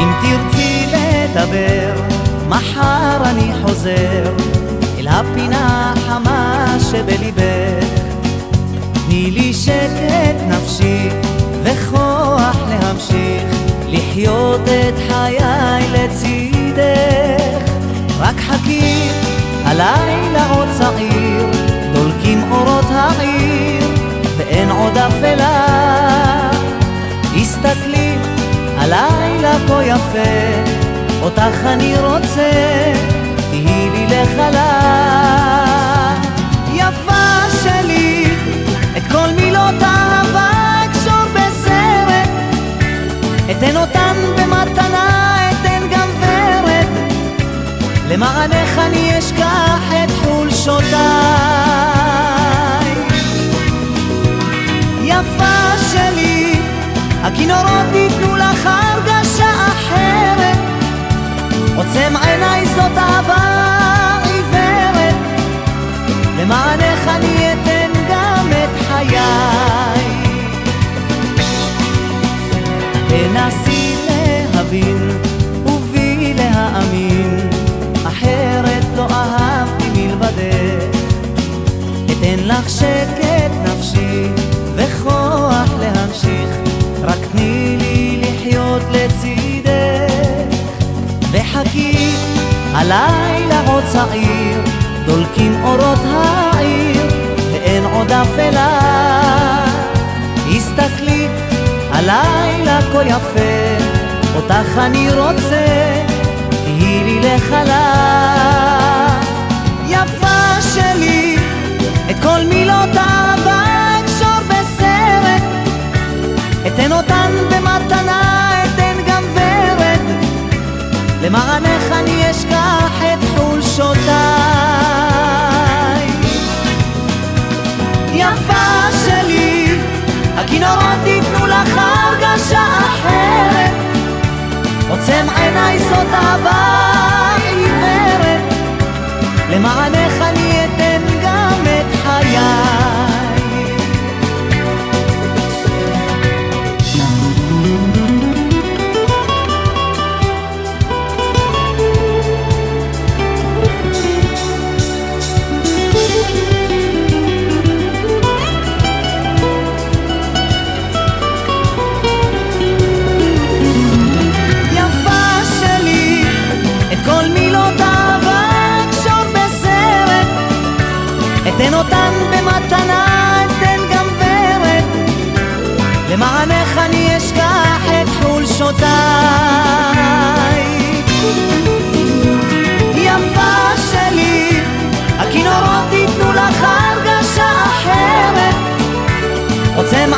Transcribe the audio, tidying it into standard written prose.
אם תרצי לדבר, מחר אני חוזר אל הפינה החמה שבליבך. תני לי שקט נפשי וכוח להמשיך לחיות את חיי לצידך. רק חכי, הלילה עוד צעיר, דולקים אורות העיר ואין עוד אפלה. הסתכלי, הלילה כה יפה, אותך אני רוצה, תהי לי לחלה. יפה שלי, את כל מילות אהבה אקשור בסרט, אתן אותן במתנה, אתן גם ורד, למענך אני אשכח את חולשותיי. יפה שלי, הכינורות ייתנו לך הרגשה אחרת, עוצם עיניי זאת אהבה עיוורת, למענך אני אתן גם את חיי. תנסי להבין ובי להאמין, אחרת לא אהבתי מלבדך. אתן לך שקט נפשי וכוח להמשיך, רק תני לי לחיות לצידך. וחכי, הלילה עוד צעיר, דולקים אורות העיר ואין עוד אפלה. הסתכלי, הלילה כה יפה, אותך אני רוצה, תהי לי לחלה. יפה שלי, את כל מילות אהבה אקשור בסרט, אתן אותן במתנה, אתן גם ורד, למענך אני אשכח את חולשותיי. יפה שלי, הכינורות ייתנו לך הרגשה אחרת, עוצם עיניי זאת אהבה עיוורת, למענך אני אתן גם את חיי. אתן אותן במתנה, אתן גם ורד, למענך אני אשכח את חולשותיי. יפה שלי, הכינורות ייתנו לך הרגשה אחרת, עוצם